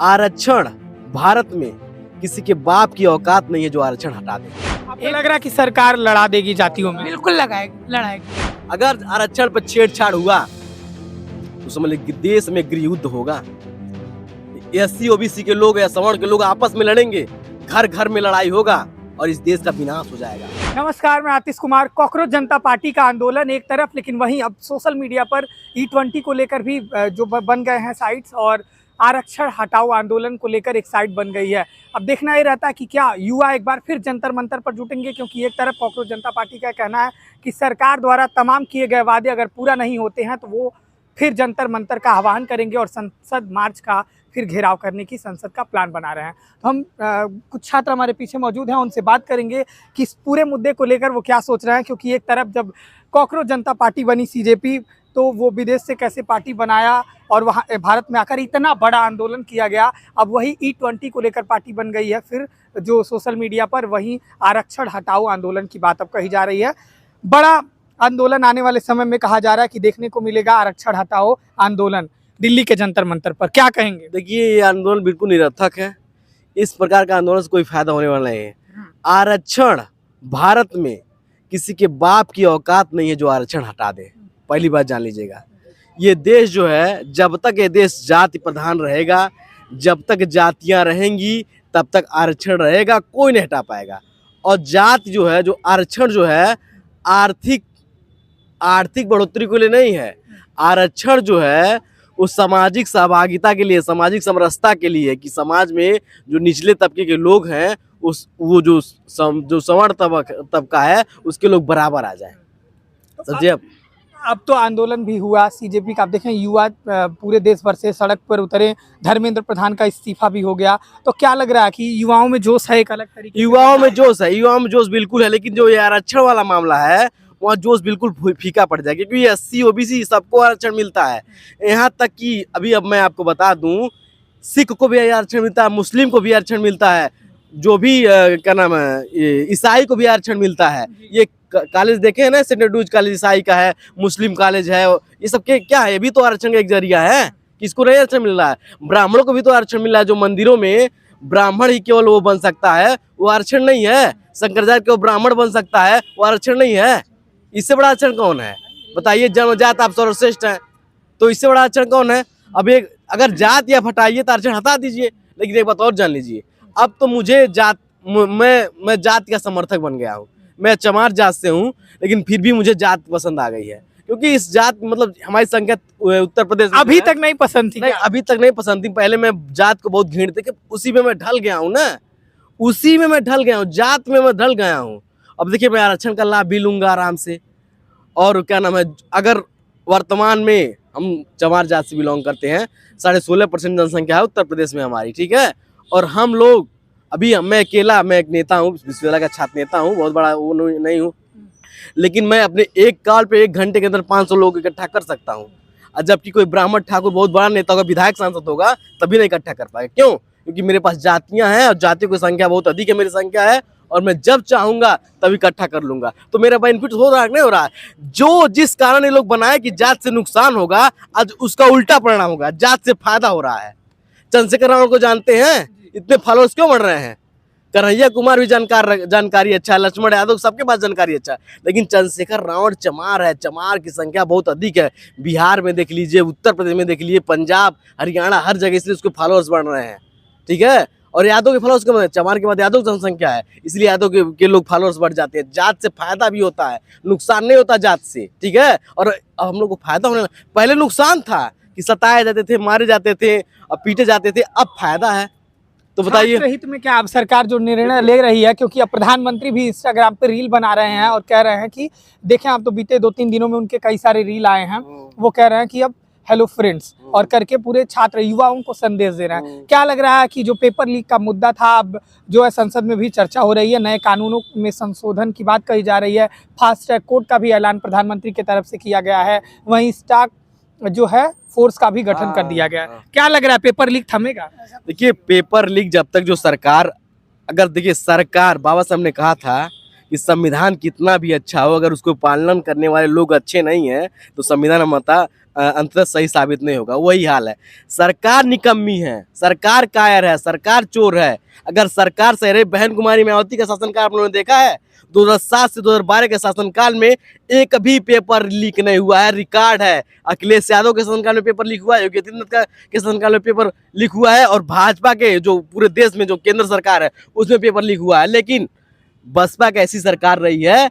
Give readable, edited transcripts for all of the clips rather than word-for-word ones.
आरक्षण भारत में किसी के बाप की औकात नहीं है जो आरक्षण हटा दे। आपको लग रहा है कि सरकार लड़ा देगी जातियों में? बिल्कुल लगाएगी, लड़ाएगी। अगर आरक्षण पर छेड़छाड़ हुआ तो समझ लीजिए देश में गृह युद्ध होगा। एससी ओबीसी के लोग या सवर्ण के लोग आपस में लड़ेंगे, घर घर में लड़ाई होगा और इस देश का विनाश हो जाएगा। नमस्कार, मैं आतिश कुमार। कॉकरोच जनता पार्टी का आंदोलन एक तरफ, लेकिन वहीं अब सोशल मीडिया पर E20 को लेकर भी जो बन गए हैं साइट्स, और आरक्षण हटाओ आंदोलन को लेकर एक साइट बन गई है। अब देखना ये रहता है कि क्या युवा एक बार फिर जंतर मंतर पर जुटेंगे, क्योंकि एक तरफ कॉकरोच जनता पार्टी का कहना है कि सरकार द्वारा तमाम किए गए वादे अगर पूरा नहीं होते हैं तो वो फिर जंतर मंतर का आह्वान करेंगे और संसद मार्च का फिर घेराव करने की संसद का प्लान बना रहे हैं। तो हम कुछ छात्र हमारे पीछे मौजूद हैं, उनसे बात करेंगे कि इस पूरे मुद्दे को लेकर वो क्या सोच रहे हैं। क्योंकि एक तरफ जब कॉकरोच जनता पार्टी बनी CJP, तो वो विदेश से कैसे पार्टी बनाया और वहाँ भारत में आकर इतना बड़ा आंदोलन किया गया। अब वही E20 को लेकर पार्टी बन गई है। फिर जो सोशल मीडिया पर वही आरक्षण हटाओ आंदोलन की बात अब कही जा रही है। बड़ा आंदोलन आने वाले समय में कहा जा रहा है कि देखने को मिलेगा आरक्षण हटाओ आंदोलन दिल्ली के जंतर मंतर पर। क्या कहेंगे? देखिए, ये आंदोलन बिल्कुल निरर्थक है। इस प्रकार का आंदोलन से कोई फायदा होने वाला नहीं है। आरक्षण भारत में किसी के बाप की औकात नहीं है जो आरक्षण हटा दे। पहली बात जान लीजिएगा, ये देश जो है, जब तक ये देश जाति प्रधान रहेगा, जब तक जातियां रहेंगी तब तक आरक्षण रहेगा, कोई नहीं हटा पाएगा। और जाति जो है, जो आरक्षण जो है, आर्थिक बढ़ोतरी के लिए नहीं है। आरक्षण जो है उस सामाजिक सहभागिता के लिए, सामाजिक समरसता के लिए, कि समाज में जो निचले तबके के लोग हैं, वो जो सवर्ण तबका है उसके लोग बराबर आ जाए। समझिए। अब तो आंदोलन भी हुआ CJP का। आप देखें, युवा पूरे देश भर से सड़क पर उतरे। धर्मेंद्र प्रधान का इस्तीफा भी हो गया। तो क्या लग रहा है कि युवाओं में जोश है? एक अलग तरीके युवाओं में जोश है, युवाओं में जोश बिल्कुल है, लेकिन जो ये आरक्षण वाला मामला है वहाँ जोश बिल्कुल फीका पड़ जाएगा। क्योंकि ये SC OBC सबको आरक्षण मिलता है। यहाँ तक कि अब मैं आपको बता दूं, सिख को भी आरक्षण मिलता है, मुस्लिम को भी आरक्षण मिलता है, जो भी क्या नाम है, ईसाई को भी आरक्षण मिलता है। ये कॉलेज देखे हैं ना, सेंट एंड्रूज कॉलेज ईसाई का है, मुस्लिम कॉलेज है, ये सब के क्या है, ये भी तो आरक्षण का एक जरिया है। किसको नहीं आरक्षण मिल रहा है? ब्राह्मणों को भी तो आरक्षण मिल रहा है। जो मंदिरों में ब्राह्मण ही केवल वो बन सकता है, वो आरक्षण नहीं है। शंकराचार्य केवल ब्राह्मण बन सकता है, वो आरक्षण नहीं है। इससे बड़ा आरक्षण कौन है? बताइए। जन्मजात आप सर्वश्रेष्ठ हैं, तो इससे बड़ा आरक्षण कौन है? अब एक अगर जात या हटाइए तो आरक्षण हटा दीजिए। लेकिन एक बात और जान लीजिए, अब तो मुझे मैं जात का समर्थक बन गया हूँ। मैं चमार जात से हूँ, लेकिन फिर भी मुझे जात पसंद आ गई है। क्योंकि इस जात मतलब हमारी संख्या उत्तर प्रदेश में अभी तक नहीं पसंद थी? नहीं, अभी तक नहीं पसंद थी। पहले मैं जात को बहुत घृणित थी, उसी में मैं ढल गया हूँ ना, उसी में मैं ढल गया हूँ, जात में मैं ढल गया हूँ। अब देखिए, मैं आरक्षण का लाभ भी लूंगा आराम से। और क्या नाम है, अगर वर्तमान में हम चमार जात से बिलोंग करते हैं, 16.5% जनसंख्या है उत्तर प्रदेश में हमारी, ठीक है। और हम लोग अभी, मैं अकेला, मैं एक नेता हूँ, विश्वविद्यालय का छात्र नेता हूँ, बहुत बड़ा वो नहीं हूँ, लेकिन मैं अपने एक काल पे 1 घंटे के अंदर 500 लोग इकट्ठा कर सकता हूँ। और जबकि कोई ब्राह्मण ठाकुर बहुत बड़ा नेता होगा, विधायक सांसद होगा, तभी नहीं इकट्ठा कर पाएगा। क्यों? क्योंकि मेरे पास जातियां हैं और जातियों की संख्या बहुत अधिक है, मेरी संख्या है, और मैं जब चाहूंगा तभी इकट्ठा कर लूंगा। तो मेरा बेनिफिट हो रहा है नहीं हो रहा है? जो जिस कारण ये लोग बनाए कि जात से नुकसान होगा, आज उसका उल्टा परिणाम होगा, जात से फायदा हो रहा है। चंद्रशेखर रावण को जानते हैं, इतने फॉलोअर्स क्यों बढ़ रहे हैं? कन्हैया कुमार भी जानकारी अच्छा है, लक्ष्मण यादव सबके पास जानकारी अच्छा है, लेकिन चंद्रशेखर रावण चमार है। चमार की संख्या बहुत अधिक है। बिहार में देख लीजिए, उत्तर प्रदेश में देख लीजिए, पंजाब, हरियाणा, हर जगह, इसलिए उसके फॉलोअर्स बढ़ रहे हैं, ठीक है। और यादव के फॉलोअर्स कम है, चमार के बाद यादव जनसंख्या है, इसलिए यादव के लोग फॉलोअर्स बढ़ जाते हैं। जात से फायदा भी होता है, नुकसान नहीं होता जात से, ठीक है। और हम लोग को फायदा होने लगा। पहले नुकसान था कि सताए जाते थे, मारे जाते थे और पीटे जाते थे, अब फायदा है। तो बताइए, हित में क्या अब सरकार जो निर्णय ले रही है? क्योंकि अब प्रधानमंत्री भी इंस्टाग्राम पे रील बना रहे हैं और कह रहे हैं कि देखें, आप तो बीते 2-3 दिनों में उनके कई सारे रील आए हैं, वो कह रहे हैं कि अब हेलो फ्रेंड्स और करके पूरे छात्र युवाओं को संदेश दे रहे हैं। क्या लग रहा है कि जो पेपर लीक का मुद्दा था, अब जो है संसद में भी चर्चा हो रही है, नए कानूनों में संशोधन की बात कही जा रही है, फास्ट ट्रैक कोर्ट का भी ऐलान प्रधानमंत्री की तरफ से किया गया है, वहीं स्टाक जो है फोर्स का भी गठन कर दिया गया है। क्या लग रहा है, पेपर लीक थमेगा? देखिए, पेपर लीक जब तक जो सरकार, अगर देखिए सरकार, बाबा साहब ने कहा था कि संविधान कितना भी अच्छा हो, अगर उसको पालन करने वाले लोग अच्छे नहीं हैं तो संविधान अंततः सही साबित नहीं होगा। वही हाल है, सरकार निकम्मी है, सरकार कायर है, सरकार चोर है। अगर सरकार सही रही, बहन कुमारी मायावती का शासनकाल आप लोगों ने देखा है, 2007 से 2012 के शासनकाल में एक भी पेपर लीक नहीं हुआ है, रिकॉर्ड है। अखिलेश यादव के शासनकाल में पेपर लीक हुआ है, योगी आदित्यनाथ के शासनकाल में पेपर लीक हुआ है, और भाजपा के जो पूरे देश में जो केंद्र सरकार है उसमें पेपर लीक हुआ है। लेकिन बसपा की ऐसी सरकार रही है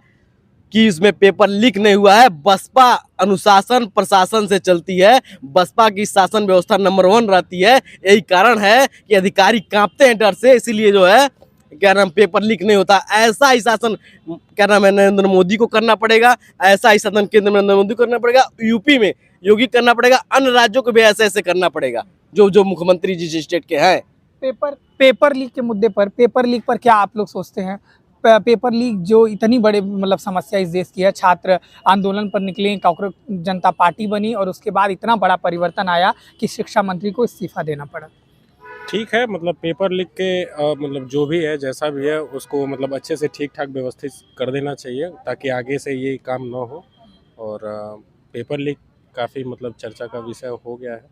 कि इसमें पेपर लीक नहीं हुआ है। बसपा अनुशासन प्रशासन से चलती है, बसपा की शासन व्यवस्था नंबर 1 रहती है। यही कारण है कि अधिकारी कांपते हैं डर से, इसीलिए जो है क्या नाम पेपर लीक नहीं होता। ऐसा ही शासन क्या नाम है नरेंद्र मोदी को करना पड़ेगा, ऐसा ही शासन केंद्र में नरेंद्र मोदी को करना पड़ेगा, यूपी में योगी करना पड़ेगा, अन्य राज्यों को भी ऐसे ऐसे करना पड़ेगा जो जो मुख्यमंत्री जिस स्टेट के हैं। पेपर लीक के मुद्दे पर, पेपर लीक पर क्या आप लोग सोचते हैं? पेपर लीक जो इतनी बड़े मतलब समस्या इस देश की है, छात्र आंदोलन पर निकले, कॉकरोच जनता पार्टी बनी और उसके बाद इतना बड़ा परिवर्तन आया कि शिक्षा मंत्री को इस्तीफा देना पड़ा। ठीक है, मतलब पेपर लीक के मतलब जो भी है जैसा भी है उसको मतलब अच्छे से ठीक ठाक व्यवस्थित कर देना चाहिए ताकि आगे से ये काम ना हो। और पेपर लीक काफ़ी मतलब चर्चा का विषय हो गया है।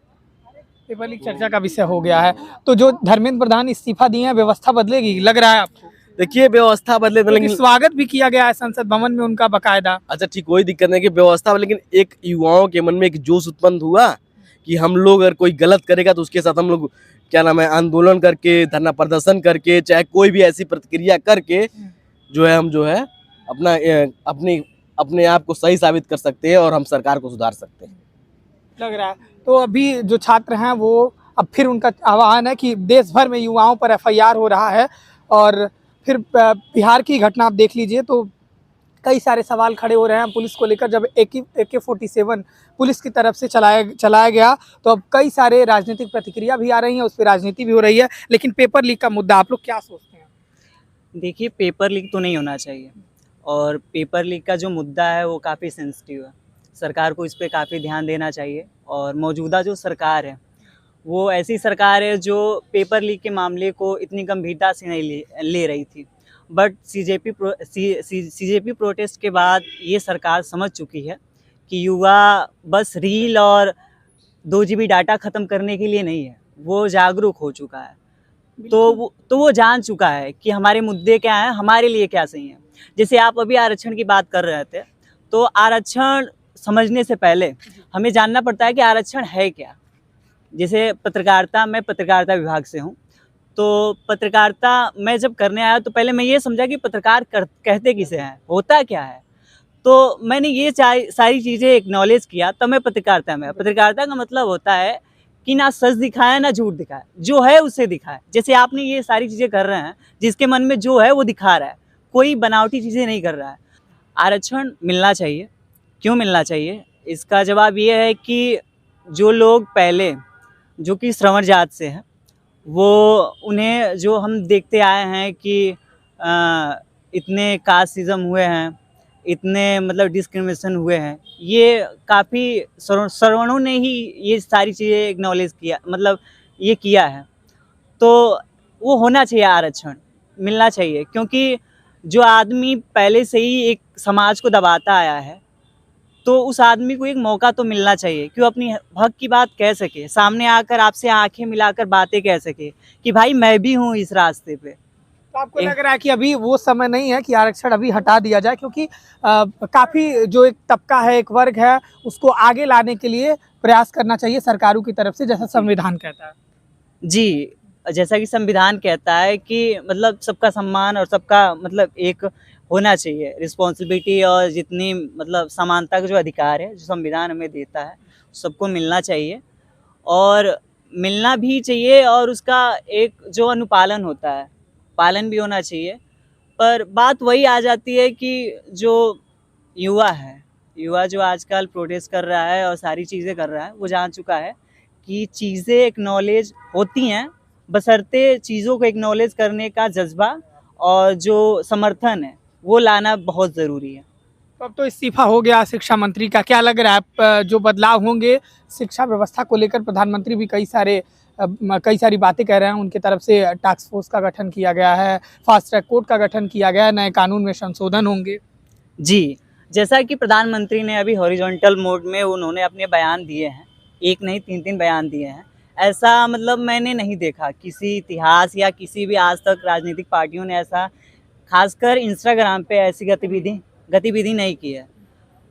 पेपर लीक चर्चा का विषय हो गया है, तो जो धर्मेंद्र प्रधान इस्तीफा दिए हैं, व्यवस्था बदलेगी लग रहा है आपको? देखिए व्यवस्था बदले तो लेकिन स्वागत भी किया गया है संसद भवन में उनका बकायदा। अच्छा ठीक, कोई दिक्कत नहीं कि व्यवस्था, लेकिन एक युवाओं के मन में एक जोश उत्पन्न हुआ कि हम लोग अगर कोई गलत करेगा तो उसके साथ हम लोग क्या नाम है आंदोलन करके, धरना प्रदर्शन करके, चाहे कोई भी ऐसी प्रतिक्रिया करके जो है हम जो है अपने आप को सही साबित कर सकते हैं और हम सरकार को सुधार सकते हैं, लग रहा है। तो अभी जो छात्र हैं वो अब फिर उनका आह्वान है कि देश भर में युवाओं पर FIR हो रहा है, और फिर बिहार की घटना आप देख लीजिए तो कई सारे सवाल खड़े हो रहे हैं पुलिस को लेकर। जब AK-47 पुलिस की तरफ से चलाया गया तो अब कई सारे राजनीतिक प्रतिक्रिया भी आ रही हैं, उस पर राजनीति भी हो रही है। लेकिन पेपर लीक का मुद्दा आप लोग क्या सोचते हैं? देखिए, पेपर लीक तो नहीं होना चाहिए, और पेपर लीक का जो मुद्दा है वो काफ़ी सेंसिटिव है। सरकार को इस पे काफ़ी ध्यान देना चाहिए, और मौजूदा जो सरकार है वो ऐसी सरकार है जो पेपर लीक के मामले को इतनी गंभीरता से नहीं ले रही थी। बट CJP प्रोटेस्ट के बाद ये सरकार समझ चुकी है कि युवा बस रील और 2 GB डाटा ख़त्म करने के लिए नहीं है, वो जागरूक हो चुका है। तो वो जान चुका है कि हमारे मुद्दे क्या हैं, हमारे लिए क्या सही है। जैसे आप अभी आरक्षण की बात कर रहे थे, तो आरक्षण समझने से पहले हमें जानना पड़ता है कि आरक्षण है क्या। जैसे मैं पत्रकारिता विभाग से हूँ, तो पत्रकारिता मैं जब करने आया तो पहले मैं ये समझा कि पत्रकार कहते किसे हैं, होता क्या है। तो मैंने ये सारी चीज़ें एक्नॉलेज किया, तब मैं पत्रकारिता का मतलब होता है कि ना सच दिखाए ना झूठ दिखाए, जो है उसे दिखाए। जैसे आपने ये सारी चीज़ें कर रहे हैं, जिसके मन में जो है वो दिखा रहा है, कोई बनावटी चीज़ें नहीं कर रहा है। आरक्षण मिलना चाहिए। क्यों मिलना चाहिए? इसका जवाब ये है कि जो लोग पहले जो कि श्रवण जात से हैं, वो उन्हें जो हम देखते आए हैं कि इतने कास्टिज़म हुए हैं, इतने मतलब डिस्क्रिमिनेशन हुए हैं, ये काफ़ी श्रवणों ने ही ये सारी चीज़ें एक्नॉलेज किया, मतलब ये किया है। तो वो होना चाहिए, आरक्षण मिलना चाहिए, क्योंकि जो आदमी पहले से ही एक समाज को दबाता आया है, तो उस आदमी को एक मौका तो मिलना चाहिए कि वो अपनी हक की बात कह सके, सामने आकर आपसे आंखें मिलाकर बातें कह सके कि भाई मैं भी हूँ इस रास्ते पे। तो आपको लग रहा है कि अभी वो समय नहीं है कि आरक्षण अभी हटा दिया जाए, क्योंकि काफ़ी जो एक तबका है, एक वर्ग है, उसको आगे लाने के लिए प्रयास करना चाहिए सरकारों की तरफ से, जैसा संविधान कहता है? जी, जैसा कि संविधान कहता है कि मतलब सबका सम्मान और सबका मतलब एक होना चाहिए रिस्पॉन्सिबिलिटी, और जितनी मतलब समानता का जो अधिकार है जो संविधान हमें देता है सबको मिलना चाहिए, और मिलना भी चाहिए, और उसका एक जो अनुपालन होता है पालन भी होना चाहिए। पर बात वही आ जाती है कि जो युवा जो आजकल प्रोटेस्ट कर रहा है और सारी चीज़ें कर रहा है, वो जान चुका है कि चीज़ें एक्नॉलेज होती हैं, बशर्ते चीज़ों को एक्नॉलेज करने का जज्बा और जो समर्थन है वो लाना बहुत ज़रूरी है। तो अब तो इस्तीफा हो गया शिक्षा मंत्री का, क्या लग रहा है जो बदलाव होंगे शिक्षा व्यवस्था को लेकर? प्रधानमंत्री भी कई सारी बातें कह रहे हैं, उनकी तरफ से टास्क फोर्स का गठन किया गया है, फास्ट ट्रैक कोर्ट का गठन किया गया है, नए कानून में संशोधन होंगे। जी, जैसा कि प्रधानमंत्री ने अभी हॉरिजॉन्टल मोड में उन्होंने अपने बयान दिए हैं, एक नहीं 3-3 बयान दिए हैं, ऐसा मतलब मैंने नहीं देखा किसी इतिहास या किसी भी आज तक राजनीतिक पार्टियों ने ऐसा खासकर इंस्टाग्राम पे ऐसी गतिविधि नहीं की है।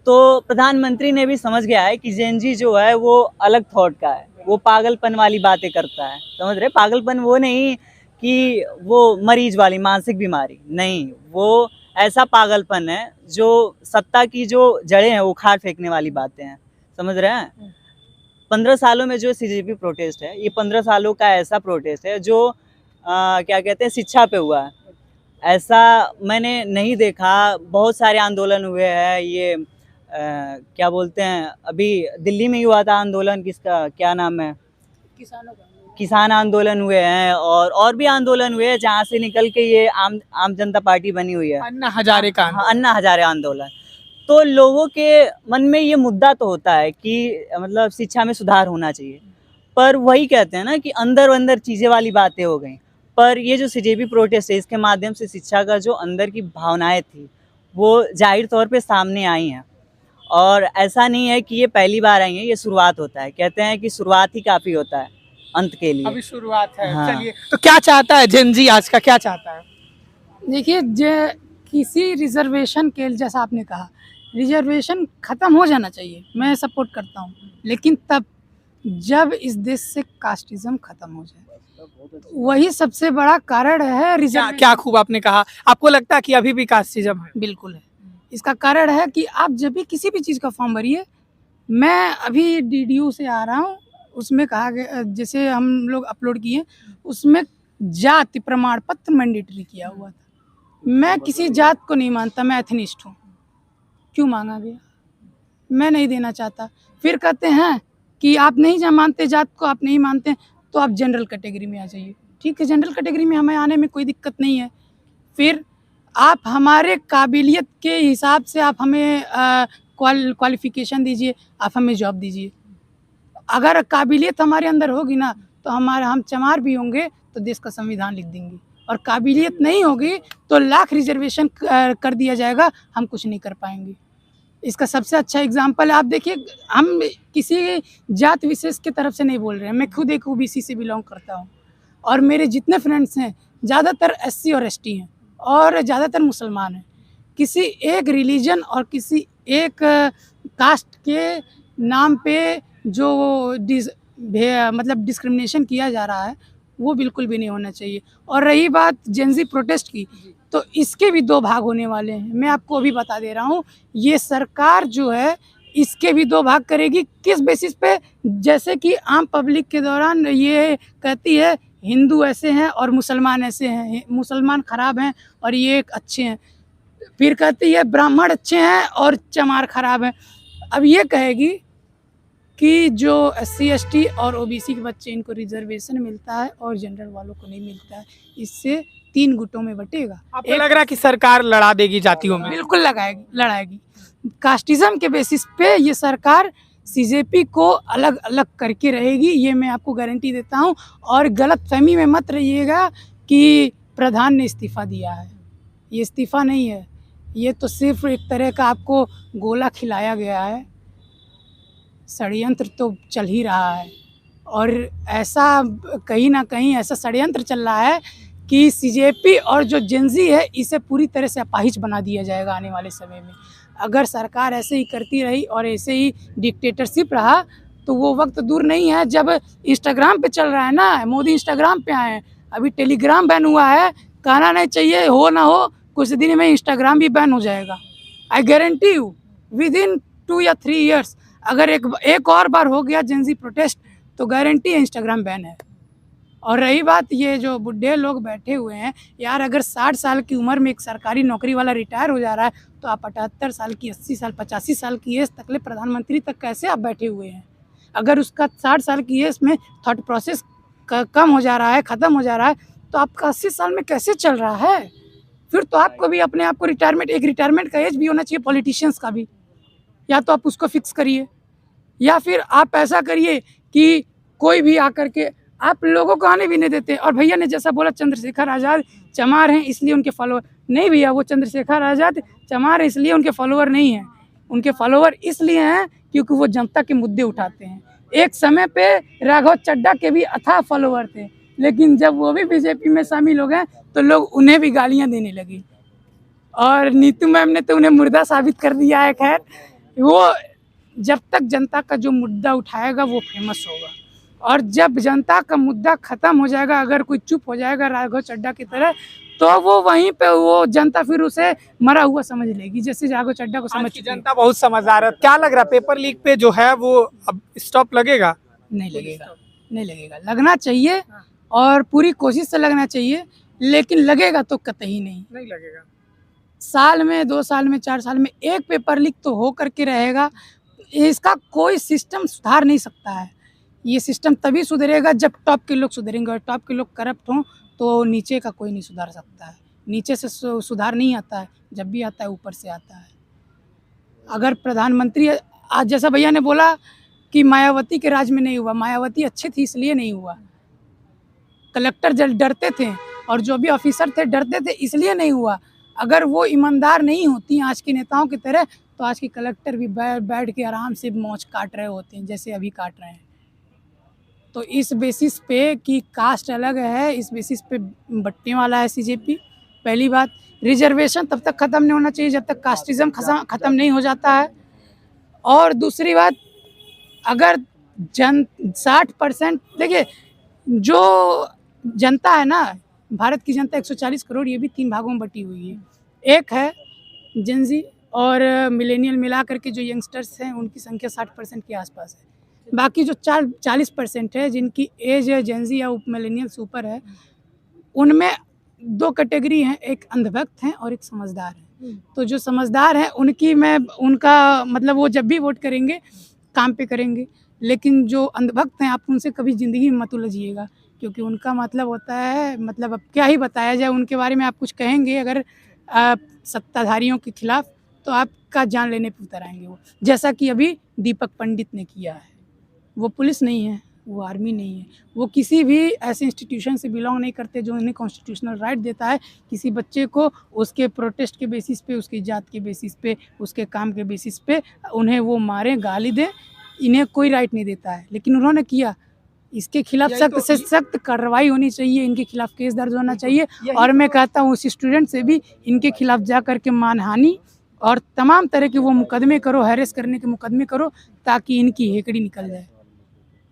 तो प्रधानमंत्री ने भी समझ गया है कि जेन जी जो है वो अलग थॉट का है, वो पागलपन वाली बातें करता है, समझ रहे? पागलपन वो नहीं कि वो मरीज वाली मानसिक बीमारी नहीं, वो ऐसा पागलपन है जो सत्ता की जो जड़ें हैं वो उखाड़ फेंकने वाली बातें हैं, समझ रहे हैं? 15 सालों में जो सीजेपी प्रोटेस्ट है, ये 15 सालों का ऐसा प्रोटेस्ट है जो क्या कहते हैं, शिक्षा पे हुआ है। ऐसा मैंने नहीं देखा। बहुत सारे आंदोलन हुए हैं, ये क्या बोलते हैं, अभी दिल्ली में ही हुआ था आंदोलन, किसका क्या नाम है, किसान आंदोलन हुए हैं, और भी आंदोलन हुए हैं जहाँ से निकल के ये आम जनता पार्टी बनी हुई है, अन्ना हजारे का हाँ, अन्ना हजारे आंदोलन। तो लोगों के मन में ये मुद्दा तो होता है कि मतलब शिक्षा में सुधार होना चाहिए, पर वही कहते हैं ना कि अंदर चीज़ें वाली बातें हो गई। पर ये जो सीजेपी प्रोटेस्ट है, इसके माध्यम से शिक्षा का जो अंदर की भावनाएं थी वो जाहिर तौर पे सामने आई हैं, और ऐसा नहीं है कि ये पहली बार आई है, ये शुरुआत होता है। कहते हैं कि शुरुआत ही काफ़ी होता है अंत के लिए। अभी शुरुआत है। हाँ। चलिए, तो क्या चाहता है जेन जी आज का, क्या चाहता है? देखिए, किसी रिजर्वेशन के, जैसा आपने कहा, रिजर्वेशन ख़त्म हो जाना चाहिए, मैं सपोर्ट करता हूँ, लेकिन तब जब इस देश से कास्टिज्म ख़त्म हो जाए, वही सबसे बड़ा कारण है क्या रिजर्वेशन। क्या खूब आपने कहा। आपको लगता है कि अभी भी कास्टिज्म है? बिल्कुल है। इसका कारण है कि आप जब भी किसी भी चीज़ का फॉर्म भरिए, मैं अभी डीडीयू से आ रहा हूँ, उसमें कहा गया, जैसे हम लोग अपलोड किए, उसमें जाति प्रमाण पत्र मैंडेटरी किया हुआ था। मैं किसी जात को नहीं मानता, मैं एथनिस्ट हूँ, क्यों मांगा गया? मैं नहीं देना चाहता। फिर कहते हैं कि आप नहीं मानते जात को, आप नहीं मानते तो आप जनरल कैटेगरी में आ जाइए। ठीक है, जनरल कैटेगरी में हमें आने में कोई दिक्कत नहीं है। फिर आप हमारे काबिलियत के हिसाब से आप हमें क्वालिफिकेशन दीजिए, आप हमें जॉब दीजिए। अगर काबिलियत हमारे अंदर होगी ना, तो हम चमार भी होंगे तो देश का संविधान लिख देंगे, और काबिलियत नहीं होगी तो लाख रिजर्वेशन कर दिया जाएगा, हम कुछ नहीं कर पाएंगे। इसका सबसे अच्छा एग्जाम्पल आप देखिए, हम किसी जात विशेष के तरफ से नहीं बोल रहे हैं, मैं खुद एक ओबीसी से बिलोंग करता हूँ, और मेरे जितने फ्रेंड्स हैं ज़्यादातर एससी और एसटी हैं, और ज़्यादातर मुसलमान हैं। किसी एक रिलीजन और किसी एक कास्ट के नाम पे जो मतलब डिस्क्रिमिनेशन किया जा रहा है, वो बिल्कुल भी नहीं होना चाहिए। और रही बात जेन ज़ी प्रोटेस्ट की, तो इसके भी 2 भाग होने वाले हैं। मैं आपको अभी बता दे रहा हूँ, ये सरकार जो है इसके भी 2 भाग करेगी। किस बेसिस पे? जैसे कि आम पब्लिक के दौरान ये कहती है हिंदू ऐसे हैं और मुसलमान ऐसे हैं, मुसलमान ख़राब हैं और ये अच्छे हैं। फिर कहती है ब्राह्मण अच्छे हैं और चमार ख़राब हैं। अब ये कहेगी कि जो एससी एसटी और ओबीसी के बच्चे, इनको रिजर्वेशन मिलता है और जनरल वालों को नहीं मिलता है, इससे 3 गुटों में बटेगा। आपको लग रहा है कि सरकार लड़ा देगी जातियों में? बिल्कुल लड़ाएगी। कास्टिज्म के बेसिस पे ये सरकार सीजेपी को अलग अलग करके रहेगी, ये मैं आपको गारंटी देता हूँ। और गलतफहमी में मत रहिएगा कि प्रधान ने इस्तीफ़ा दिया है, ये इस्तीफ़ा नहीं है, ये तो सिर्फ एक तरह का आपको गोला खिलाया गया है। षड्यंत्र तो चल ही रहा है, और ऐसा कहीं ना कहीं ऐसा षड्यंत्र चल रहा है कि सीजेपी और जो जेन ज़ी है, इसे पूरी तरह से अपाहिज बना दिया जाएगा आने वाले समय में। अगर सरकार ऐसे ही करती रही और ऐसे ही डिक्टेटरशिप रहा, तो वो वक्त दूर नहीं है जब इंस्टाग्राम पे चल रहा है ना, मोदी इंस्टाग्राम पे आए हैं, अभी टेलीग्राम बैन हुआ है, कहना नहीं चाहिए, हो ना हो कुछ दिन में इंस्टाग्राम भी बैन हो जाएगा। I guarantee you, with in 2 या 3 ईयर्स अगर एक और बार हो गया जेन ज़ी प्रोटेस्ट, तो गारंटी है इंस्टाग्राम बैन है। और रही बात ये जो बुढ़े लोग बैठे हुए हैं, यार अगर 60 साल की उम्र में एक सरकारी नौकरी वाला रिटायर हो जा रहा है, तो आप 78 साल की, 80 साल, 85 साल की एज तक ले प्रधानमंत्री तक कैसे आप बैठे हुए हैं? अगर उसका 60 साल की एज में थॉट प्रोसेस कम हो जा रहा है, ख़त्म हो जा रहा है, तो आपका 80 साल में कैसे चल रहा है? फिर तो आपको भी अपने आप को रिटायरमेंट का एज भी होना चाहिए पॉलिटिशियंस का भी। या तो आप उसको फिक्स करिए, या फिर आप ऐसा करिए कि कोई भी आकर के आप लोगों को आने भी नहीं देते। और भैया ने जैसा बोला चंद्रशेखर आज़ाद चमार हैं इसलिए उनके फॉलोअर नहीं, भैया वो चंद्रशेखर आज़ाद चमार है इसलिए उनके फॉलोअर नहीं हैं। उनके फॉलोअर इसलिए हैं क्योंकि वो जनता के मुद्दे उठाते हैं। एक समय पे राघव चड्ढा के भी अथाह फॉलोअर थे, लेकिन जब वो भी बीजेपी में शामिल हो गए तो लोग उन्हें भी गालियां देने लगी। और नीतू मैम ने तो उन्हें मुर्दा साबित कर दिया है। खैर, वो जब तक जनता का जो मुद्दा उठाएगा वो फेमस होगा, और जब जनता का मुद्दा खत्म हो जाएगा, अगर कोई चुप हो जाएगा राघव चड्ढा की तरह, तो वो वहीं पे वो जनता फिर उसे मरा हुआ समझ लेगी, जैसे राघव चड्ढा को समझ आज की जनता बहुत समझदार है। क्या लग रहा है पेपर लीक पे जो है वो अब स्टॉप लगेगा? नहीं लगेगा, नहीं लगेगा। लगना चाहिए और पूरी कोशिश से लगना चाहिए, लेकिन लगेगा तो कतई नहीं लगेगा। साल में 2 साल में 4 साल में एक पेपर लीक तो हो करके रहेगा। इसका कोई सिस्टम सुधार नहीं सकता है। ये सिस्टम तभी सुधरेगा जब टॉप के लोग सुधरेंगे, और टॉप के लोग करप्ट हों तो नीचे का कोई नहीं सुधार सकता है। नीचे से सुधार नहीं आता है, जब भी आता है ऊपर से आता है। अगर प्रधानमंत्री आज जैसा भैया ने बोला कि मायावती के राज में नहीं हुआ, मायावती अच्छी थी इसलिए नहीं हुआ। कलेक्टर डरते थे और जो भी ऑफिसर थे डरते थे इसलिए नहीं हुआ। अगर वो ईमानदार नहीं होती आज के नेताओं की तरह तो आज के कलेक्टर भी बैठ के आराम से मौज काट रहे होते हैं जैसे अभी काट रहे हैं। तो इस बेसिस पे कि कास्ट अलग है, इस बेसिस पे बंटने वाला है सीजेपी। पहली बात, रिजर्वेशन तब तक ख़त्म नहीं होना चाहिए जब तक कास्टिज़म ख़त्म नहीं हो जाता है। और दूसरी बात, अगर 60% देखिए, जो जनता है ना, भारत की जनता 140 करोड़, ये भी 3 भागों में बटी हुई है। एक है जेनजी और मिलेनियल मिला करके जो यंगस्टर्स हैं उनकी संख्या 60% के आसपास है। बाकी जो 40% है जिनकी एज है जेनजी या मिलेनियल्स ऊपर है, उनमें 2 कैटेगरी हैं, एक अंधभक्त हैं और एक समझदार हैं। तो जो समझदार हैं उनका मतलब वो जब भी वोट करेंगे काम पे करेंगे, लेकिन जो अंधभक्त हैं आप उनसे कभी ज़िंदगी में मत उलझिएगा, क्योंकि उनका मतलब होता है, मतलब अब क्या ही बताया जाए उनके बारे में। आप कुछ कहेंगे अगर सत्ताधारियों के खिलाफ तो आपका जान लेने पर उतर आएंगे वो, जैसा कि अभी दीपक पंडित ने किया है। वो पुलिस नहीं है, वो आर्मी नहीं है, वो किसी भी ऐसे इंस्टीट्यूशन से बिलोंग नहीं करते जो उन्हें कॉन्स्टिट्यूशनल राइट देता है किसी बच्चे को उसके प्रोटेस्ट के बेसिस पे, उसकी जात के बेसिस पे, उसके काम के बेसिस पे उन्हें वो मारे, गाली दे। इन्हें कोई राइट नहीं देता है, लेकिन उन्होंने किया। इसके खिलाफ सख्त से सख्त कार्रवाई होनी चाहिए, इनके खिलाफ केस दर्ज होना चाहिए। और मैं कहता हूँ उस स्टूडेंट से भी इनके खिलाफ जा कर के मानहानि और तमाम तरह के वो मुकदमे करो, हैरेस करने के मुकदमे करो, ताकि इनकी हेकड़ी निकल जाए।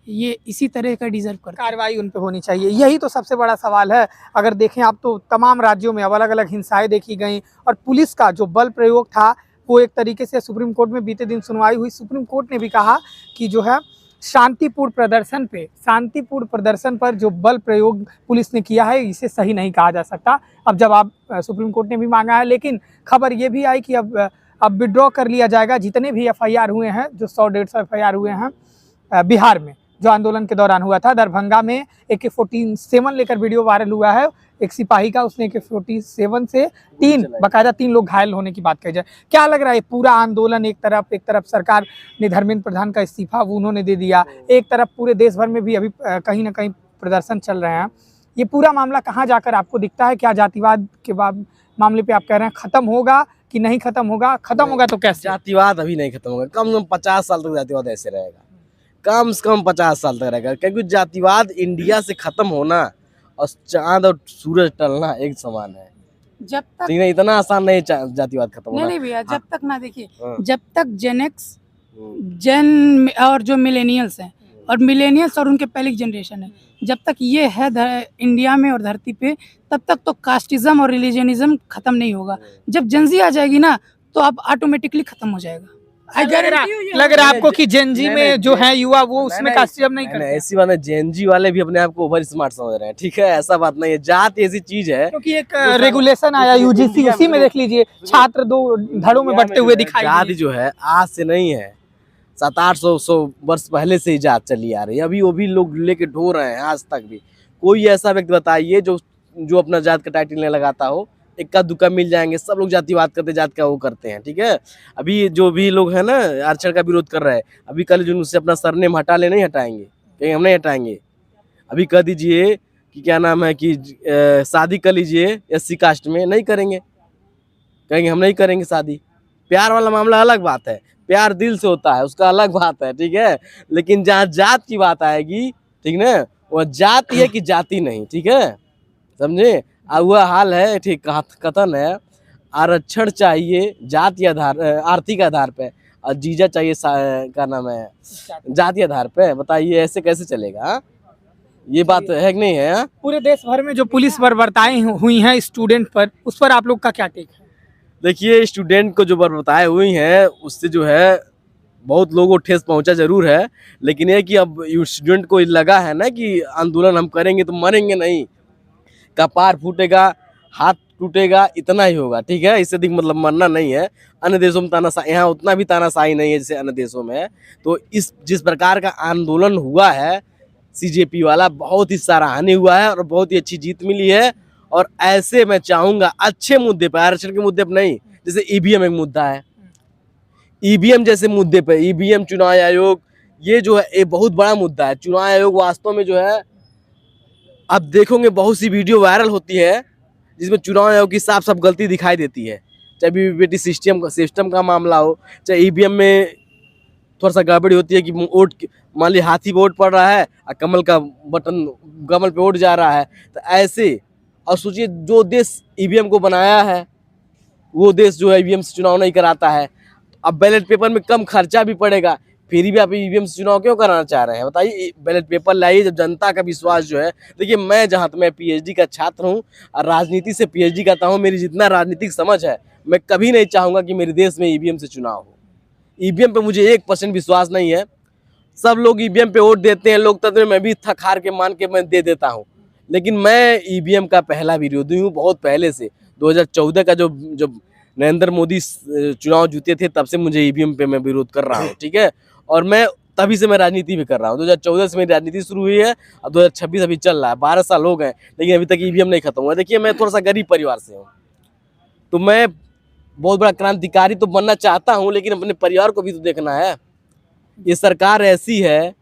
ये इसी तरह का डिजर्व करता है। कार्रवाई उन पे होनी चाहिए, यही तो सबसे बड़ा सवाल है। अगर देखें आप तो तमाम राज्यों में अलग अलग हिंसाएं देखी गई, और पुलिस का जो बल प्रयोग था वो एक तरीके से सुप्रीम कोर्ट में बीते दिन सुनवाई हुई। सुप्रीम कोर्ट ने भी कहा कि जो है शांतिपूर्ण प्रदर्शन पर जो बल प्रयोग पुलिस ने किया है इसे सही नहीं कहा जा सकता। अब जवाब सुप्रीम कोर्ट ने भी मांगा है, लेकिन खबर ये भी आई कि अब विड्रॉ कर लिया जाएगा जितने भी FIR हुए हैं, जो 100-150 FIR हुए हैं बिहार में जो आंदोलन के दौरान हुआ था। दरभंगा में AK-47 लेकर वीडियो वायरल हुआ है, एक सिपाही का, उसने AK-47 से 3 लोग घायल होने की बात कही जाए। क्या लग रहा है पूरा आंदोलन, एक तरफ सरकार ने धर्मेंद्र प्रधान का इस्तीफा वो उन्होंने दे दिया, एक तरफ पूरे देश भर में भी अभी कहीं ना कहीं प्रदर्शन चल रहे हैं, ये पूरा मामला कहाँ जाकर आपको दिखता है? क्या जातिवाद के मामले पे आप कह रहे हैं खत्म होगा कि नहीं खत्म होगा? खत्म होगा तो कैसे? जातिवाद अभी नहीं खत्म होगा, कम से कम 50 साल तक जातिवाद ऐसे रहेगा, कम से कम 50 साल तक रहेगा। क्योंकि जातिवाद इंडिया से खत्म होना और चांद और सूरज टलना एक समान है। जब तक इतना आसान नहीं जातिवाद खत्म होना। नहीं भैया, जब तक ना देखिए, हाँ। जब तक जेनेक्स जेन और जो मिलेनियल्स हैं और मिलेनियल्स और उनके पहले की जनरेशन है, जब तक ये है इंडिया में और धरती पे, तब तक तो कास्टिज्म और रिलीजनिज्म खत्म नहीं होगा। जब जेनजी आ जाएगी ना तो अब ऑटोमेटिकली खत्म हो जाएगा। लग रहा है आपको कि जेनजी में जो है युवा वो उसमें कास्टिज्म नहीं करते? ऐसी बात है, जेनजी वाले भी अपने आप को ओवर स्मार्ट समझ रहे हैं, ठीक है, ऐसा बात नहीं है। जात ऐसी चीज है, क्योंकि एक रेगुलेशन आया UGC, उसी में देख लीजिए छात्र 2 धड़ों में बंटते हुए दिखाई जात जो है आज से नहीं है, 700-800 वर्ष पहले से ही जात चली आ रही है। अभी वो भी लोग लेके ढो रहे हैं आज तक भी। कोई ऐसा व्यक्ति बताइए जो अपना जात का टाइटल नहीं लगाता हो, इक्का दुक्का मिल जाएंगे। सब लोग जातिवाद करते, जात का वो करते हैं, ठीक है। अभी जो भी लोग हैं ना आरक्षण का विरोध कर रहे हैं, अभी कल जुनून से अपना सरनेम हटा ले, नहीं हटाएंगे, कहीं हम नहीं हटाएंगे। अभी कह दीजिए कि क्या नाम है कि शादी कर लीजिए SC कास्ट में, नहीं करेंगे, कहेंगे हम नहीं करेंगे शादी। प्यार वाला मामला अलग बात है, प्यार दिल से होता है, उसका अलग बात है, ठीक है। लेकिन जहाँ जात की बात आएगी, ठीक ना, वह जाति है कि जाति नहीं, ठीक है, समझे। वह हाल है, ठीक कथन है, आरक्षण चाहिए जाति आधार आर्थिक आधार पे और जीजा चाहिए क्या नाम है जाति आधार पे। बताइए ऐसे कैसे चलेगा, हाँ? ये बात है कि नहीं है, हाँ? पूरे देश भर में जो पुलिस बर्बरताएं हुई हैं स्टूडेंट पर, उस पर आप लोग का क्या टेक है? देखिए, स्टूडेंट को जो बर्बरताएं हुई हैं उससे जो है बहुत लोगों को ठेस पहुंचा जरूर है, लेकिन ये कि अब स्टूडेंट को लगा है ना कि आंदोलन हम करेंगे तो मरेंगे नहीं, कपार फूटेगा, हाथ टूटेगा, इतना ही होगा, ठीक है। इससे अधिक मतलब मरना नहीं है। अन्य देशों में तानाशाही, यहाँ उतना भी तानाशाही नहीं है जैसे अन्य देशों में है। तो इस जिस प्रकार का आंदोलन हुआ है CJP वाला, बहुत ही सराहनीय हुआ है और बहुत ही अच्छी जीत मिली है। और ऐसे मैं चाहूँगा अच्छे मुद्दे पर, आरक्षण के मुद्दे पर नहीं, जैसे EVM एक मुद्दा है, EVM जैसे मुद्दे पर, EVM चुनाव आयोग, ये जो है एक बहुत बड़ा मुद्दा है। चुनाव आयोग वास्तव में जो है, आप देखोगे बहुत सी वीडियो वायरल होती है जिसमें चुनाव आयोग की साफ साफ गलती दिखाई देती है, चाहे वीवीपैट सिस्टम का मामला हो, चाहे EVM में थोड़ा सा गड़बड़ी होती है कि वोट मान लीजिए हाथी पे वोट पड़ रहा है और कमल का बटन कमल पे वोट जा रहा है, तो ऐसे। और सोचिए जो देश EVM को बनाया है वो देश जो है EVM से चुनाव नहीं कराता है। अब बैलेट पेपर में कम खर्चा भी पड़ेगा, फिर भी आप EVM से चुनाव क्यों कराना चाह रहे हैं? बताइए, बैलेट पेपर लाइए, जब जनता का विश्वास जो है। देखिए, मैं जहाँ मैं PhD का छात्र हूँ और राजनीति से PhD करता हूँ, मेरी जितना राजनीतिक समझ है, मैं कभी नहीं चाहूँगा कि मेरे देश में EVM से चुनाव हो। EVM पे मुझे 1% विश्वास नहीं है। सब लोग EVM पे वोट देते हैं, लोकतंत्र में मैं भी थक हार के मान के मैं दे देता हूँ, लेकिन मैं EVM का पहला विरोधी हूँ, बहुत पहले से। 2014 का जब नरेंद्र मोदी चुनाव जीते थे, तब से मुझे EVM पे मैं विरोध कर रहा हूँ, ठीक है। और मैं तभी से मैं राजनीति भी कर रहा हूँ। 2014 से मेरी राजनीति शुरू हुई है और 2026 अभी चल रहा है, 12 साल हो गए, लेकिन अभी तक EVM नहीं खत्म हुआ। देखिए, मैं थोड़ा सा गरीब परिवार से हूँ, तो मैं बहुत बड़ा क्रांतिकारी तो बनना चाहता हूँ, लेकिन अपने परिवार को भी तो देखना है। ये सरकार ऐसी है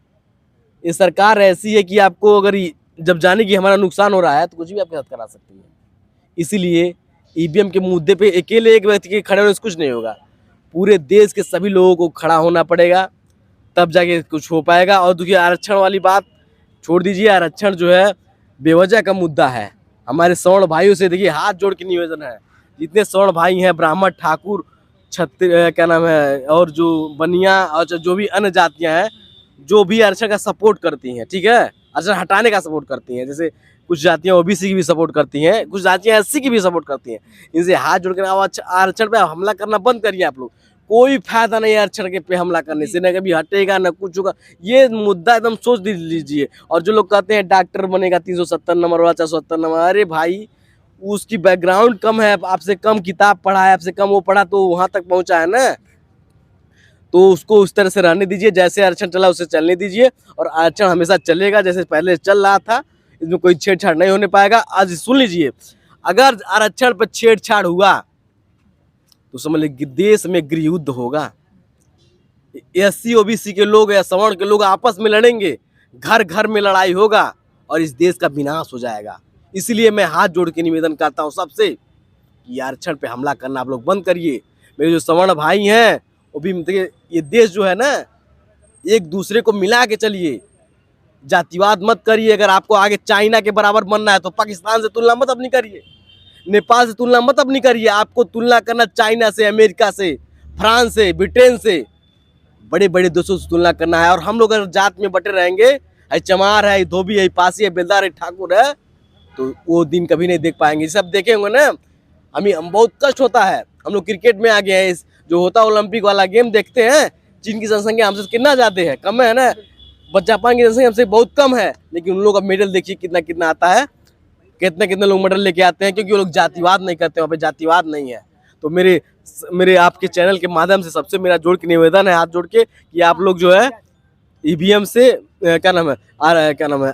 कि आपको अगर जब जाने की हमारा नुकसान हो रहा है तो कुछ भी आपके साथ करा सकती है। इसीलिए EVM के मुद्दे पे अकेले एक व्यक्ति के खड़े होने से कुछ नहीं होगा, पूरे देश के सभी लोगों को खड़ा होना पड़ेगा, तब जाके कुछ हो पाएगा। और देखिए, आरक्षण वाली बात छोड़ दीजिए, आरक्षण जो है बेवजह का मुद्दा है। हमारे सवर्ण भाइयों से देखिए हाथ जोड़ के निवेदन है, जितने सवर्ण भाई हैं, ब्राह्मण, ठाकुर, क्या नाम है, और जो बनिया और जो भी अन्य जातियां हैं, जो भी आरक्षण का सपोर्ट करती हैं, ठीक है, आरक्षण हटाने का सपोर्ट करती हैं, जैसे कुछ जातियां OBC की भी सपोर्ट करती हैं, कुछ जातियां SC की भी सपोर्ट करती हैं, इनसे हाथ जोड़ कर आरक्षण पे हमला करना बंद करिए आप लोग। कोई फायदा नहीं है आरक्षण के पे हमला करने से, न कभी हटेगा न कुछ होगा। ये मुद्दा एकदम सोच लीजिए। और जो लोग कहते हैं डॉक्टर बनेगा 370 नंबर वाला, 470 नंबर, अरे भाई उसकी बैकग्राउंड कम है, आपसे कम किताब पढ़ा है, आपसे कम वो पढ़ा तो वहाँ तक पहुँचा है ना, तो उसको उस तरह से रहने दीजिए, जैसे आरक्षण चला उसे चलने दीजिए। और आरक्षण हमेशा चलेगा जैसे पहले चल रहा था, इसमें कोई छेड़छाड़ नहीं होने पाएगा। आज सुन लीजिए, अगर आरक्षण पर छेड़छाड़ हुआ तो समझ लीजिए देश में गृह युद्ध होगा। SC OBC के लोग या सवर्ण के लोग आपस में लड़ेंगे, घर घर में लड़ाई होगा और इस देश का विनाश हो जाएगा। इसलिए मैं हाथ जोड़ के निवेदन करता हूँ सबसे कि आरक्षण पे हमला करना आप लोग बंद करिए। मेरे जो सवर्ण भाई हैं वो भी, देखिए ये देश जो है ना, एक दूसरे को मिला के चलिए, जातिवाद मत करिए। अगर आपको आगे चाइना के बराबर बनना है तो पाकिस्तान से तुलना मत अपनी करिए, नेपाल से तुलना मत अपनी करिए। आपको तुलना करना चाइना से, अमेरिका से, फ्रांस से, ब्रिटेन से, बड़े बड़े देशों से तुलना करना है। और हम लोग अगर जात में बटे रहेंगे, है चमार है, धोबी है, पासी है, बेलदार है, ठाकुर है, तो वो दिन कभी नहीं देख पाएंगे। सब देखे होंगे ना, हम बहुत कष्ट होता है। हम लोग क्रिकेट में आ गए हैं, जो होता है ओलंपिक वाला गेम देखते हैं, जिनकी जनसंख्या हमसे कितना ज़्यादा है, कम है ना, जापान की जनसंख्या हमसे बहुत कम है, लेकिन उन लोग का मेडल देखिए कितना कितना आता है, कितने लोग मेडल लेके आते हैं, क्योंकि वो लोग जातिवाद नहीं करते, वहाँ पे जातिवाद नहीं है। तो मेरे आपके चैनल के माध्यम से सबसे मेरा जोड़ के निवेदन है, हाथ जोड़ के, कि आप लोग जो है EVM से क्या नाम है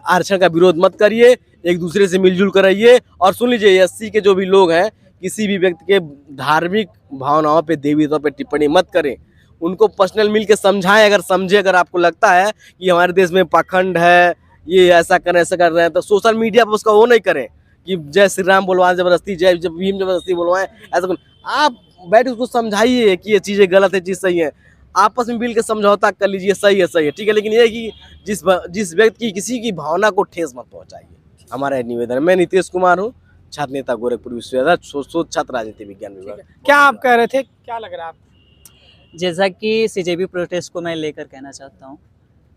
आरक्षण का विरोध मत करिए, एक दूसरे से मिलजुल कर रहिए। और सुन लीजिए, SC के जो भी लोग हैं, किसी भी व्यक्ति के धार्मिक भावनाओं पे, देवी देवताओं पे टिप्पणी मत करें, उनको पर्सनल मिल के समझाएं। अगर समझे, अगर आपको लगता है कि हमारे देश में पाखंड है ये ऐसा कर रहे हैं, तो सोशल मीडिया पर उसका वो नहीं करें कि जय श्री राम बुलवाएं जबरदस्ती, जय भीम जबरदस्ती बुलवाएं, ऐसा आप बैठ उसको समझाइए कि ये चीज़ें गलत है, चीज़ सही है, आपस में मिल के समझौता कर लीजिए, सही है, ठीक है। लेकिन ये है कि जिस व्यक्ति की किसी की भावना को ठेस मत पहुंचाइए, हमारा निवेदन है। मैं नीतीश कुमार हूँ, छात्र नेता गोरखपुर विश्वविद्यालय, शोध छात्र राजनीति विज्ञान विभाग। क्या आप कह रहे थे, क्या लग रहा है आपको? जैसा कि सीजेबी प्रोटेस्ट को मैं लेकर कहना चाहता हूँ,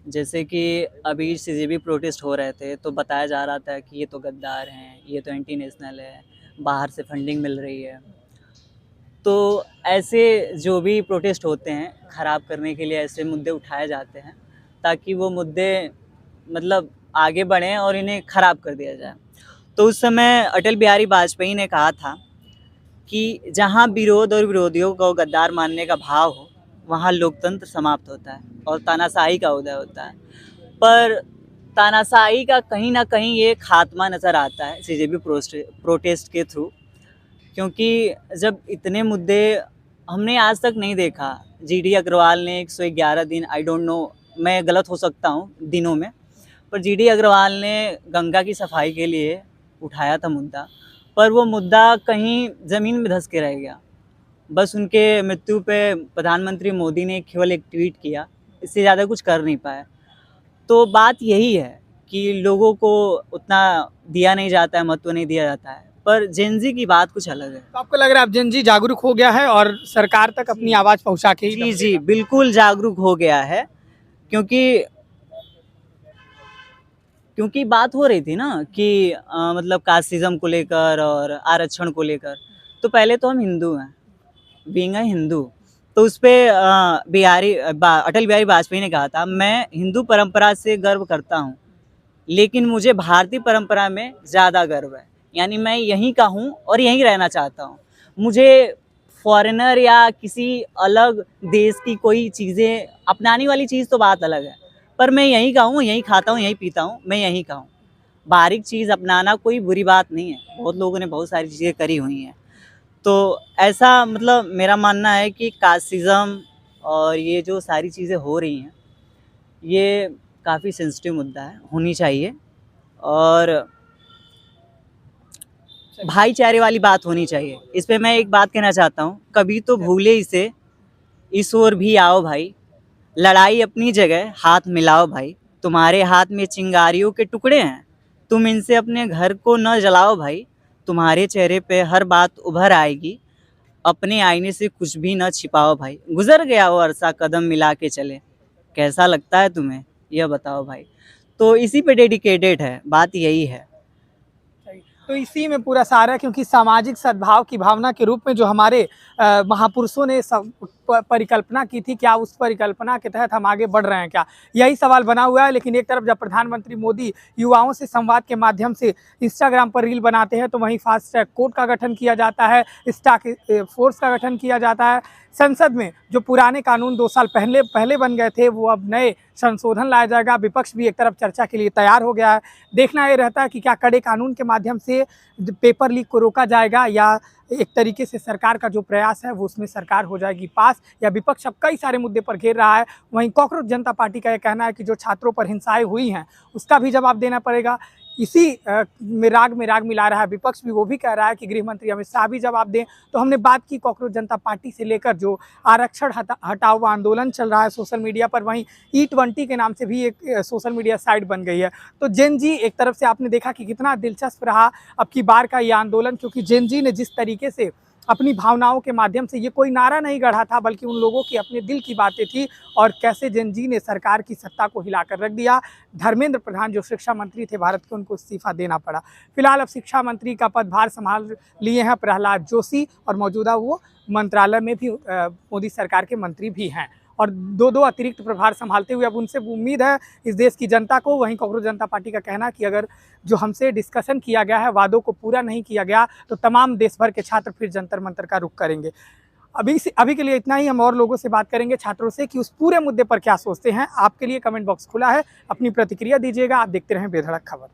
जैसे कि अभी सीजेबी प्रोटेस्ट हो रहे थे तो बताया जा रहा था कि ये तो गद्दार हैं, ये तो एंटी नेशनल है, बाहर से फंडिंग मिल रही है। तो ऐसे जो भी प्रोटेस्ट होते हैं ख़राब करने के लिए ऐसे मुद्दे उठाए जाते हैं ताकि वो मुद्दे मतलब आगे बढ़ें और इन्हें ख़राब कर दिया जाए। तो उस समय अटल बिहारी वाजपेयी ने कहा था कि जहाँ विरोध और विरोधियों को गद्दार मानने का भाव हो वहाँ लोकतंत्र समाप्त होता है और तानाशाही का उदय होता है। पर तानाशाही का कहीं ना कहीं ये खात्मा नज़र आता है सीजेबी प्रोटेस्ट के थ्रू, क्योंकि जब इतने मुद्दे हमने आज तक नहीं देखा। जीडी अग्रवाल ने 111 दिन, आई डोंट नो, मैं गलत हो सकता हूँ दिनों में, पर जीडी अग्रवाल ने गंगा की सफाई के लिए उठाया था मुद्दा, पर वो मुद्दा कहीं ज़मीन में धंस के रह गया। बस उनके मृत्यु पे प्रधानमंत्री मोदी ने केवल एक ट्वीट किया, इससे ज़्यादा कुछ कर नहीं पाए। तो बात यही है कि लोगों को उतना दिया नहीं जाता है, महत्व नहीं दिया जाता है, पर जेनजी की बात कुछ अलग है। तो आपको लग रहा है अब जेनजी जागरूक हो गया है और सरकार तक अपनी आवाज़ पहुंचा के ही जी बिल्कुल जागरूक हो गया है, क्योंकि बात हो रही थी ना कि मतलब कास्टिज्म को लेकर और आरक्षण को लेकर। तो पहले तो हम हिंदू हैं, बीइंग अ हिंदू, तो उस पर अटल बिहारी वाजपेयी ने कहा था, मैं हिंदू परंपरा से गर्व करता हूँ लेकिन मुझे भारतीय परंपरा में ज़्यादा गर्व है, यानी मैं यहीं का हूँ और यहीं रहना चाहता हूँ। मुझे फॉरेनर या किसी अलग देश की कोई चीज़ें अपनाने वाली चीज़ तो बात अलग है, पर मैं यहीं का हूँ, यहीं खाता हूँ, यहीं पीता हूँ, मैं यहीं का हूँ। बाहरी चीज़ अपनाना कोई बुरी बात नहीं है, बहुत लोगों ने बहुत सारी चीज़ें करी हुई हैं। तो ऐसा मतलब मेरा मानना है कि कास्टिज्म और ये जो सारी चीज़ें हो रही हैं ये काफ़ी सेंसिटिव मुद्दा है, होनी चाहिए, और भाईचारे वाली बात होनी चाहिए। इस पे मैं एक बात कहना चाहता हूँ, कभी तो भूले इसे, इस ओर भी आओ भाई, लड़ाई अपनी जगह, हाथ मिलाओ भाई, तुम्हारे हाथ में चिंगारियों के टुकड़े हैं, तुम इनसे अपने घर को न जलाओ भाई, तुम्हारे चेहरे पे हर बात उभर आएगी, अपने आईने से कुछ भी न छिपाओ भाई, गुजर गया वो अरसा कदम मिला के चले, कैसा लगता है तुम्हें यह बताओ भाई। तो इसी पे डेडिकेटेड है, बात यही है। तो इसी में पूरा सारा, क्योंकि सामाजिक सद्भाव की भावना के रूप में जो हमारे महापुरुषों ने परिकल्पना की थी, क्या उस परिकल्पना के तहत हम आगे बढ़ रहे हैं क्या, यही सवाल बना हुआ है। लेकिन एक तरफ जब प्रधानमंत्री मोदी युवाओं से संवाद के माध्यम से इंस्टाग्राम पर रील बनाते हैं तो वहीं फास्ट ट्रैक कोर्ट का गठन किया जाता है, टास्क फोर्स का गठन किया जाता है, संसद में जो पुराने कानून 2 साल पहले बन गए थे वो अब नए संशोधन लाया जाएगा। विपक्ष भी एक तरफ चर्चा के लिए तैयार हो गया है। देखना ये रहता है कि क्या कड़े कानून के माध्यम से पेपर लीक को रोका जाएगा या एक तरीके से सरकार का जो प्रयास है वो उसमें सरकार हो जाएगी पास, या विपक्ष अब कई सारे मुद्दे पर घेर रहा है। वहीं कॉकरोच जनता पार्टी का यह कहना है कि जो छात्रों पर हिंसाएं हुई हैं उसका भी जवाब देना पड़ेगा। इसी में राग मिला रहा है विपक्ष भी, वो भी कह रहा है कि गृह मंत्री अमित शाह भी जवाब दें। तो हमने बात की कॉकरोच जनता पार्टी से लेकर जो आरक्षण हटाओ आंदोलन चल रहा है सोशल मीडिया पर, वहीं E20 के नाम से भी एक सोशल मीडिया साइट बन गई है। तो जेन जी एक तरफ से आपने देखा कि कितना दिलचस्प रहा अब की बार का ये आंदोलन, क्योंकि जेन जी ने जिस तरीके से अपनी भावनाओं के माध्यम से, ये कोई नारा नहीं गढ़ा था बल्कि उन लोगों की अपने दिल की बातें थी, और कैसे जेन जी ने सरकार की सत्ता को हिलाकर रख दिया। धर्मेंद्र प्रधान जो शिक्षा मंत्री थे भारत के, उनको इस्तीफा देना पड़ा। फिलहाल अब शिक्षा मंत्री का पदभार संभाल लिए हैं प्रहलाद जोशी, और मौजूदा वो मंत्रालय में भी मोदी सरकार के मंत्री भी हैं, और दो अतिरिक्त प्रभार संभालते हुए अब उनसे उम्मीद है इस देश की जनता को। वहीं कॉकरोच जनता पार्टी का कहना है कि अगर जो हमसे डिस्कशन किया गया है, वादों को पूरा नहीं किया गया, तो तमाम देश भर के छात्र फिर जंतर मंतर का रुख करेंगे। अभी के लिए इतना ही। हम और लोगों से बात करेंगे, छात्रों से, कि उस पूरे मुद्दे पर क्या सोचते हैं। आपके लिए कमेंट बॉक्स खुला है, अपनी प्रतिक्रिया दीजिएगा। आप देखते रहें बेधड़क खबर।